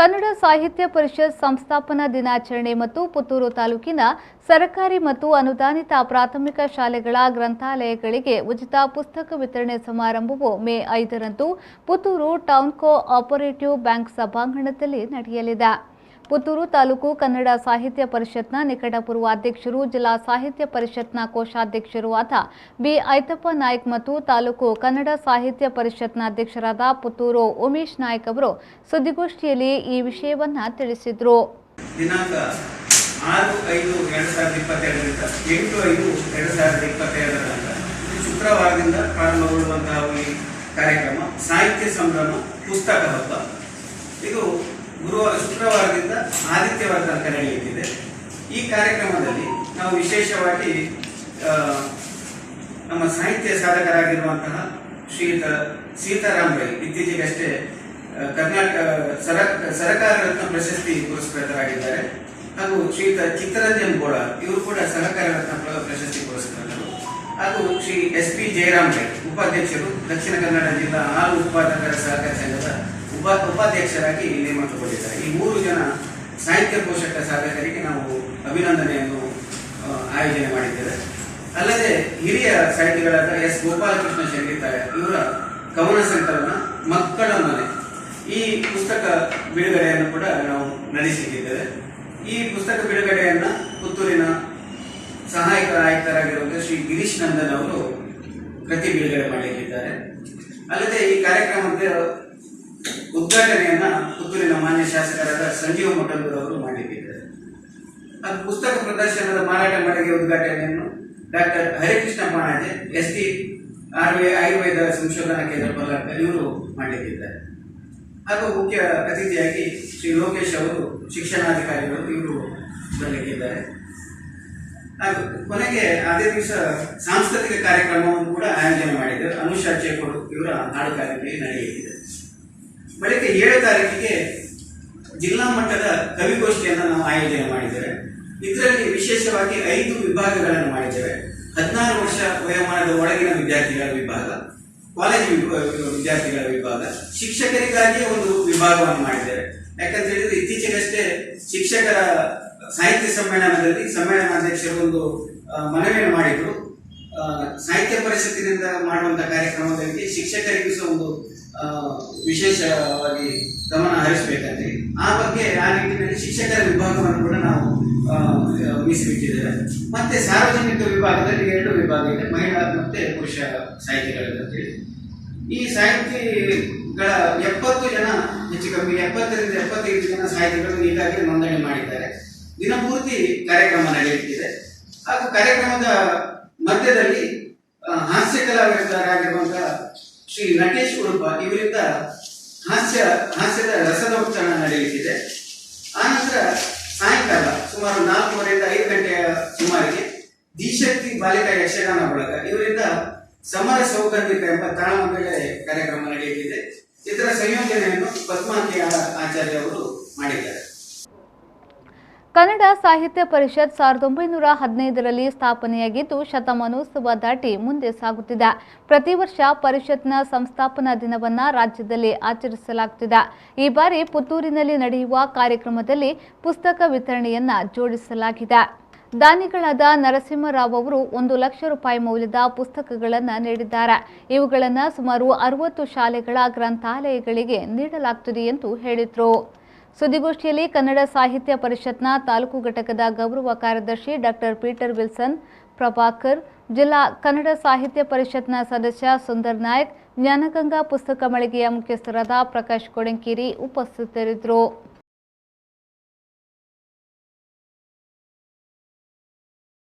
ಕನ್ನಡ ಸಾಹಿತ್ಯ ಪರಿಷತ್ ಸಂಸ್ಥಾಪನಾ ದಿನಾಚರಣೆ ಮತ್ತು ಪುತ್ತೂರು ತಾಲೂಕಿನ ಸರ್ಕಾರಿ ಮತ್ತು ಅನುದಾನಿತ ಪ್ರಾಥಮಿಕ ಶಾಲೆಗಳ ಗ್ರಂಥಾಲಯಗಳಿಗೆ ಉಚಿತ ಪುಸ್ತಕ ವಿತರಣೆ ಸಮಾರಂಭವು ಮೇ 5ರಂದು Puttur town cooperative bank ಸಭಾಂಗಣದಲ್ಲಿ ನಡೆಯಲಿದೆ. ಪುತ್ತೂರು ತಾಲೂಕು ಕನ್ನಡ ಸಾಹಿತ್ಯ ಪರಿಷತ್ನ ನಿಕಟಪೂರ್ವ ಅಧ್ಯಕ್ಷರು, ಜಿಲ್ಲಾ ಸಾಹಿತ್ಯ ಪರಿಷತ್ನ ಕೋಶಾಧ್ಯಕ್ಷರೂ ಆದ ಬಿ ಐತಪ್ಪ ನಾಯ್ಕ್ ಮತ್ತು ತಾಲೂಕು ಕನ್ನಡ ಸಾಹಿತ್ಯ ಪರಿಷತ್ನ ಅಧ್ಯಕ್ಷರಾದ ಪುತ್ತೂರು ಉಮೇಶ್ ನಾಯ್ಕ್ ಅವರು ಸುದ್ದಿಗೋಷ್ಠಿಯಲ್ಲಿ ಈ ವಿಷಯವನ್ನ ತಿಳಿಸಿದರು. ದಿನಾಂಕ 6/5/2022 8/5/2022 ಶುಕ್ರವಾರದಿಂದ ಪ್ರಾರಂಭಗೊಳ್ಳುವಂತಹ ಈ ಕಾರ್ಯಕ್ರಮ ಸಾಹಿತ್ಯ ಸಂಭ್ರಮ ಪುಸ್ತಕ ಹಬ್ಬ. ಇದು ಶುಕ್ರವಾರದಿಂದ ಆದಿತ್ಯವಾರ ತನಕ ನಡೆಯುತ್ತಿದೆ. ಈ ಕಾರ್ಯಕ್ರಮದಲ್ಲಿ ನಾವು ವಿಶೇಷವಾಗಿ ನಮ್ಮ ಸಾಹಿತ್ಯ ಸಾಧಕರಾಗಿರುವಂತಹ ಶ್ರೀಯುತ ಸೀತಾರಾಮ್ ರೈ ಇತ್ತೀಚೆಗಷ್ಟೇ ಕರ್ನಾಟಕ ಸರಕಾರ ರತ್ನ ಪ್ರಶಸ್ತಿ ಪುರಸ್ಕೃತರಾಗಿದ್ದಾರೆ. ಹಾಗೂ ಶ್ರೀಯುತ ಚಿತ್ತರಂಜನ್ ಬೋಳ ಇವರು ಕೂಡ ಸಹಕಾರ ರತ್ನ ಪ್ರಶಸ್ತಿ ಪುರಸ್ಕೃತರು. ಹಾಗೂ ಶ್ರೀ SP ಜಯರಾಮ್ ರೈ ಉಪಾಧ್ಯಕ್ಷರು, ದಕ್ಷಿಣ ಕನ್ನಡ ಜಿಲ್ಲಾ ಹಾಲು ಉತ್ಪಾದಕರ ಸಹಕಾರ ಸಂಘದ ಉಪಾಧ್ಯಕ್ಷರಾಗಿ ನೇಮಕಗೊಂಡಿದ್ದಾರೆ. ಈ 3 ಜನ ಸಾಹಿತ್ಯ ಪೋಷಕ ಸಾಧಕರಿಗೆ ನಾವು ಅಭಿನಂದನೆಯನ್ನು ಆಯೋಜನೆ ಮಾಡಿದ್ದೇವೆ. ಅಲ್ಲದೆ ಹಿರಿಯ ಸಾಹಿತಿಗಳಾದ S ಗೋಪಾಲಕೃಷ್ಣ ಶಂಕರಿತಾಯ ಇವರ ಕವನ ಸಂಕಲನ ಮಕ್ಕಳ ಮನೆ ಈ ಪುಸ್ತಕ ಬಿಡುಗಡೆಯನ್ನು ಕೂಡ ನಾವು ನಡೆಸಿದ್ದೇವೆ. ಈ ಪುಸ್ತಕ ಬಿಡುಗಡೆಯನ್ನ ಪುತ್ತೂರಿನ ಸಹಾಯಕ ಆಯುಕ್ತರಾಗಿರುವ ಶ್ರೀ ಗಿರೀಶ್ ನಂದನ್ ಅವರು ಪ್ರತಿ ಬಿಡುಗಡೆ ಮಾಡಲಿದ್ದಾರೆ. ಅಲ್ಲದೆ ಈ ಕಾರ್ಯಕ್ರಮದ ಉದ್ಘಾಟನೆಯನ್ನ ಪುತ್ತೂರಿನ ಮಾನ್ಯ ಶಾಸಕರಾದ ಸಂಜೀವ ಮೊಟಲ್ಗೂರ್ ಅವರು ಮಾಡಲಿದ್ದಾರೆ. ಅದು ಪುಸ್ತಕ ಪ್ರದರ್ಶನದ ಮಾರಾಟ ಮಳಿಗೆ ಉದ್ಘಾಟನೆಯನ್ನು ಡಾಕ್ಟರ್ ಹರಿಕೃಷ್ಣ ಪಾಣಾಜೆ SD ಆಯುರ್ವೇದ ಸಂಶೋಧನಾ ಕೇಂದ್ರ ಪಲ್ಲಕ್ಕ ಇವರು ಮಾಡಲಿದ್ದಾರೆ. ಹಾಗೂ ಮುಖ್ಯ ಅತಿಥಿಯಾಗಿ ಶ್ರೀ ಲೋಕೇಶ್ ಅವರು ಶಿಕ್ಷಣಾಧಿಕಾರಿಗಳು ಇವರು ಬರಲಿದ್ದಾರೆ. ಹಾಗೂ ಕೊನೆಗೆ ಅದೇ ದಿವಸ ಸಾಂಸ್ಕೃತಿಕ ಕಾರ್ಯಕ್ರಮವನ್ನು ಕೂಡ ಆಯೋಜನೆ ಮಾಡಿದ್ದಾರೆ. ಅನುಷಾ ಚೇಕೋಡು ಇವರ ಹಾಡು ಕಾರ್ಯಕ್ರಮ ನಡೆಯಲಿದೆ. ಬಳಿಕ 7 ತಾರೀಕಿಗೆ ಜಿಲ್ಲಾ ಮಟ್ಟದ ಕವಿಗೋಷ್ಠಿಯನ್ನು ನಾವು ಆಯೋಜನೆ ಮಾಡಿದ್ದೇವೆ. ಇದರಲ್ಲಿ ವಿಶೇಷವಾಗಿ 5 ವಿಭಾಗಗಳನ್ನು ಮಾಡಿದ್ದೇವೆ. 16 ವರ್ಷ ವಯೋಮಾನದ ಒಳಗಿನ ವಿದ್ಯಾರ್ಥಿಗಳ ವಿಭಾಗ, ಕಾಲೇಜು ವಿದ್ಯಾರ್ಥಿಗಳ ವಿಭಾಗ, ಶಿಕ್ಷಕರಿಗಾಗಿ ಒಂದು ವಿಭಾಗವನ್ನು ಮಾಡಿದ್ದೇವೆ. ಯಾಕಂತ ಹೇಳಿದ್ರೆ ಇತ್ತೀಚೆಗಷ್ಟೇ ಶಿಕ್ಷಕರ ಸಾಹಿತ್ಯ ಸಮ್ಮೇಳನದಲ್ಲಿ ಸಮ್ಮೇಳನಾಧ್ಯಕ್ಷರು ಒಂದು ಮನವಿಯನ್ನು ಮಾಡಿದ್ರು. ಸಾಹಿತ್ಯ ಪರಿಷತ್ತಿನಿಂದ ಮಾಡುವಂತಹ ಕಾರ್ಯಕ್ರಮದಲ್ಲಿ ಶಿಕ್ಷಕರಿಗೂ ಸಹ ಒಂದು ವಿಶೇಷವಾಗಿ ಗಮನ ಹರಿಸಬೇಕಂತೆ. ಆ ಬಗ್ಗೆ ಆ ನಿಟ್ಟಿನಲ್ಲಿ ಶಿಕ್ಷಕರ ವಿಭಾಗವನ್ನು ಕೂಡ ನಾವು ಮೀಸಲಿಟ್ಟಿದ್ದೇವೆ. ಮತ್ತೆ ಸಾರ್ವಜನಿಕ ವಿಭಾಗದಲ್ಲಿ 2 ವಿಭಾಗ ಇದೆ, ಮಹಿಳಾ ಮತ್ತೆ ಪುರುಷ ಸಾಹಿತಿಗಳು. ಈ ಸಾಹಿತಿಗಳ 70 ಜನ ಹೆಚ್ಚು ಕಮ್ಮಿ 70ರಿಂದ 75 ಜನ ಸಾಹಿತಿಗಳು ಈಗಾಗಲೇ ನೋಂದಣಿ ಮಾಡಿದ್ದಾರೆ. ದಿನಪೂರ್ತಿ ಕಾರ್ಯಕ್ರಮ ನಡೆಯುತ್ತಿದೆ. ಹಾಗೂ ಕಾರ್ಯಕ್ರಮದ ಮಧ್ಯದಲ್ಲಿ ಹಾಸ್ಯ ಕಲಾವಿದರಾಗಿರುವಂತಹ ಶ್ರೀ ನಟೇಶ್ ಉಡುಪ ಇವರಿಂದ ಹಾಸ್ಯದ ರಸದೌತಣ ನಡೆಯಲಿದೆ. ಆನಂತರ ಸಾಯಂಕಾಲ ಸುಮಾರು 4:30ರಿಂದ 5 ಗಂಟೆಯ ಸುಮಾರಿಗೆ ದಿಶಕ್ತಿ ಬಾಲಿಕಾ ಯಕ್ಷಗಾನ ಬಳಗ ಇವರಿಂದ ಸಮರ ಸೌಗಂಧಿಕ ಎಂಬ ತಾಳಮದ್ದಳೆ ಕಾರ್ಯಕ್ರಮ ನಡೆಯಲಿದೆ. ಇದರ ಸಂಯೋಜನೆಯನ್ನು ಪದ್ಮಾವತಿ ಆಚಾರ್ಯ ಅವರು ಮಾಡಿದ್ದಾರೆ. ಕನ್ನಡ ಸಾಹಿತ್ಯ ಪರಿಷತ್ 1915ರಲ್ಲಿ ಸ್ಥಾಪನೆಯಾಗಿದ್ದು ಶತಮಾನೋತ್ಸವ ದಾಟಿ ಮುಂದೆ ಸಾಗುತ್ತಿದೆ. ಪ್ರತಿ ವರ್ಷ ಪರಿಷತ್ನ ಸಂಸ್ಥಾಪನಾ ದಿನವನ್ನು ರಾಜ್ಯದಲ್ಲಿ ಆಚರಿಸಲಾಗುತ್ತಿದೆ. ಈ ಬಾರಿ ಪುತ್ತೂರಿನಲ್ಲಿ ನಡೆಯುವ ಕಾರ್ಯಕ್ರಮದಲ್ಲಿ ಪುಸ್ತಕ ವಿತರಣೆಯನ್ನ ಜೋಡಿಸಲಾಗಿದೆ. ದಾನಿಗಳಾದ ನರಸಿಂಹರಾವ್ ಅವರು 1 ಲಕ್ಷ ರೂಪಾಯಿ ಮೌಲ್ಯದ ಪುಸ್ತಕಗಳನ್ನು ನೀಡಿದ್ದಾರೆ. ಇವುಗಳನ್ನು ಸುಮಾರು 60 ಶಾಲೆಗಳ ಗ್ರಂಥಾಲಯಗಳಿಗೆ ನೀಡಲಾಗುತ್ತದೆ ಎಂದು ಹೇಳಿದರು. ಸುದ್ದಿಗೋಷ್ಠಿಯಲ್ಲಿ ಕನ್ನಡ ಸಾಹಿತ್ಯ ಪರಿಷತ್ನ ತಾಲೂಕು ಘಟಕದ ಗೌರವ ಕಾರ್ಯದರ್ಶಿ ಡಾಕ್ಟರ್ ಪೀಟರ್ ವಿಲ್ಸನ್ ಪ್ರಭಾಕರ್, ಜಿಲ್ಲಾ ಕನ್ನಡ ಸಾಹಿತ್ಯ ಪರಿಷತ್ನ ಸದಸ್ಯ ಸುಂದರ್ ನಾಯ್ಕ್, ಜ್ಞಾನಗಂಗಾ ಪುಸ್ತಕ ಮಳಿಗೆಯ ಮುಖ್ಯಸ್ಥರಾದ ಪ್ರಕಾಶ್ ಕೊಡೆಂಕೇರಿ ಉಪಸ್ಥಿತರಿದ್ದರು.